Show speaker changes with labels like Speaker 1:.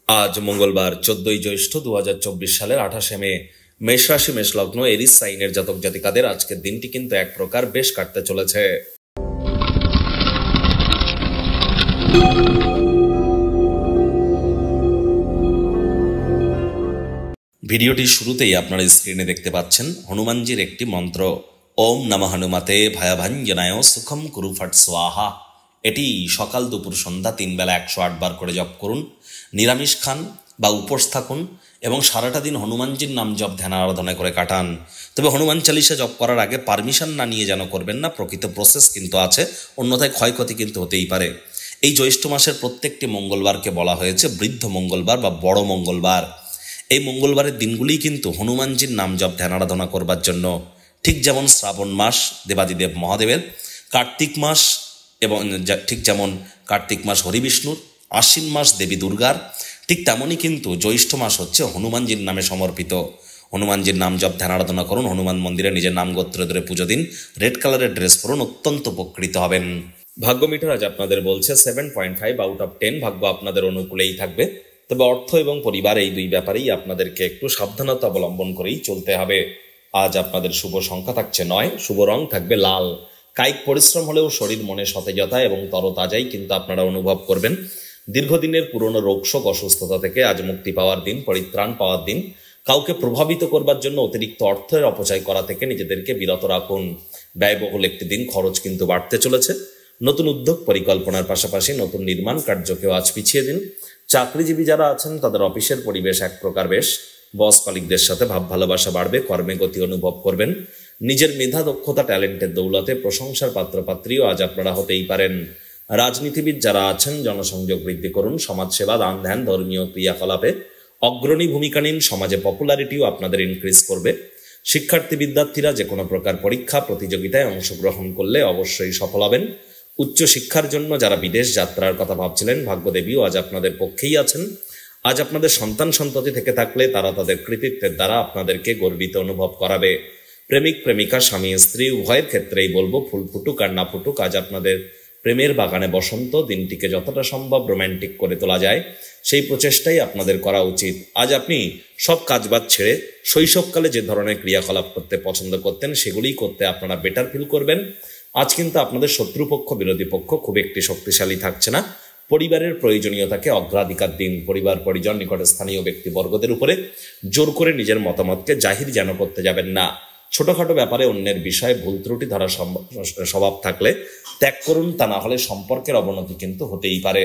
Speaker 1: আজ মঙ্গলবার 14ই জ্যৈষ্ঠ 2024 সালের 28শে মে মেষ রাশি মেষ লগ্ন এরিস সাইনের জাতক জাতিকাদের আজকের দিনটি কিন্তু এক প্রকার বেশ কাটতে চলেছে। ভিডিওটির শুরুতেই আপনারা স্ক্রিনে দেখতে পাচ্ছেন হনুমানজির একটি মন্ত্র, ওম নমঃ হনুমতে ভয়ভাঞ্জনায় সুখম কুরু ফট স্বাহা। এটি সকাল দুপুর সন্ধ্যা 3 বেলা 108 বার করে জপ করুন। নিরামিষ খান বা উপোস থাকুন এবং সারাটা দিন হনুমানজির নাম জপ ধ্যান আরাধনা করে কাটান। তবে হনুমান চালিসা জপ করার আগে পারমিশন না নিয়ে যেন করবেন না, প্রকৃত প্রসেস কিন্তু আছে, অন্যথায় ক্ষয়ক্ষতি কিন্তু হতেই পারে। এই জ্যৈষ্ঠ মাসের প্রত্যেকটি মঙ্গলবারকে বলা হয়েছে বৃদ্ধ মঙ্গলবার বা বড় মঙ্গলবার। এই মঙ্গলবারের দিনগুলি কিন্তু হনুমানজির নাম জপ ধ্যান আরাধনা করবার জন্য, ঠিক যেমন শ্রাবণ মাস দেবাদিদেব মহাদেবের, কার্তিক মাস এবং ঠিক যেমন কার্তিক মাস হরিবিষ্ণুর, আশ্বিন মাস দেবী দুর্গার, ঠিক তেমনই কিন্তু জ্যৈষ্ঠ মাস হচ্ছে হনুমানজির নামে সমর্পিত। হনুমানজির নাম জপ ধ্যান আরাধনা করুন, হনুমান মন্দিরে নিজের নাম গোত্র ধরে পুজো দিন, রেড কালারের ড্রেস পরুন, অত্যন্ত উপকৃত হবেন। ভাগ্য মিটার আজ আপনাদের বলছে 7.5 আউট অফ 10, ভাগ্য আপনাদের অনুকূলেই থাকবে। তবে অর্থ এবং পরিবার এই দুই ব্যাপারেই আপনাদেরকে একটু সাবধানতা অবলম্বন করেই চলতে হবে। আজ আপনাদের শুভ সংখ্যা থাকছে 9, শুভ রং থাকবে লাল। কায়িক পরিশ্রম হলেও শরীর মনে সতেজতা এবং তরতাজাই কিন্তু আপনারা অনুভব করবেন। দীর্ঘদিনের পুরনো রোগশোক অসুস্থতা থেকে আজ মুক্তি পাওয়ার দিন, পরিত্রাণ পাওয়ার দিন। কাউকে প্রভাবিত করবার জন্য অতিরিক্ত অর্থের অপচয় করা থেকে নিজেদেরকে বিরত রাখুন। ব্যয়বহুল একটি দিন, খরচ কিন্তু বাড়তে চলেছে। নতুন উদ্যোগ পরিকল্পনার পাশাপাশি নতুন নির্মাণ কার্যকেও আজ পিছিয়ে দিন। চাকরিজীবী যারা আছেন তাদের অফিসের পরিবেশ এক প্রকার বেশ, বস কলিগদের সাথে ভাব ভালোবাসা বাড়বে, কর্মে গতি অনুভব করবেন। নিজের মেধা দক্ষতা ট্যালেন্টের দৌলতে প্রশংসার পাত্রপাত্রীও আজ আপনারা হতেই পারেন। রাজনীতিবিদ যারা আছেন জনসংযোগ বৃদ্ধি করুন, সমাজসেবা দান ধ্যান ধর্মীয় ক্রিয়াকলাপে অগ্রণী ভূমিকা নিন, সমাজে পপুলারিটিও আপনাদের ইনক্রিজ করবে। শিক্ষার্থী বিদ্যার্থীরা যে কোনো প্রকার পরীক্ষা প্রতিযোগিতায় অংশগ্রহণ করলে অবশ্যই সফল হবেন। উচ্চ শিক্ষার জন্য যারা বিদেশ যাত্রার কথা ভাবছিলেন, ভাগ্যদেবীও আজ আপনাদের পক্ষেই আছেন। আজ আপনাদের সন্তান সন্ততি থেকে থাকলে তারা তাদের কৃতিত্বের দ্বারা আপনাদেরকে গর্বিত অনুভব করাবে। প্রেমিক প্রেমিকা স্বামী স্ত্রী উভয়ের ক্ষেত্রেই বলবো, ফুল ফুটুক আর না ফুটুক, আজ আপনাদের প্রেমের বাগানে বসন্ত। দিনটিকে যতটা সম্ভব রোম্যান্টিক করে তোলা যায় সেই প্রচেষ্টাই আপনাদের করা উচিত। আজ আপনি সব কাজবাজ ছেড়ে শৈশবকালে যে ধরনের ক্রিয়াকলাপ করতে পছন্দ করতেন সেগুলিই করতে আপনারা বেটার ফিল করবেন। আজ কিন্তু আপনাদের শত্রুপক্ষ বিরোধী পক্ষ খুব একটি শক্তিশালী থাকছে না। পরিবারের প্রয়োজনীয়তাকে অগ্রাধিকার দিন। পরিবার পরিজন নিকটস্থানীয় ব্যক্তিবর্গদের উপরে জোর করে নিজের মতামতকে জাহির যেন করতে যাবেন না। ছোটখাটো ব্যাপারে অন্যের বিষয়ে ভুল ত্রুটি ধরার স্বভাব থাকলে ত্যাগ করুন, তা না হলে সম্পর্কের অবনতি কিন্তু হতেই পারে।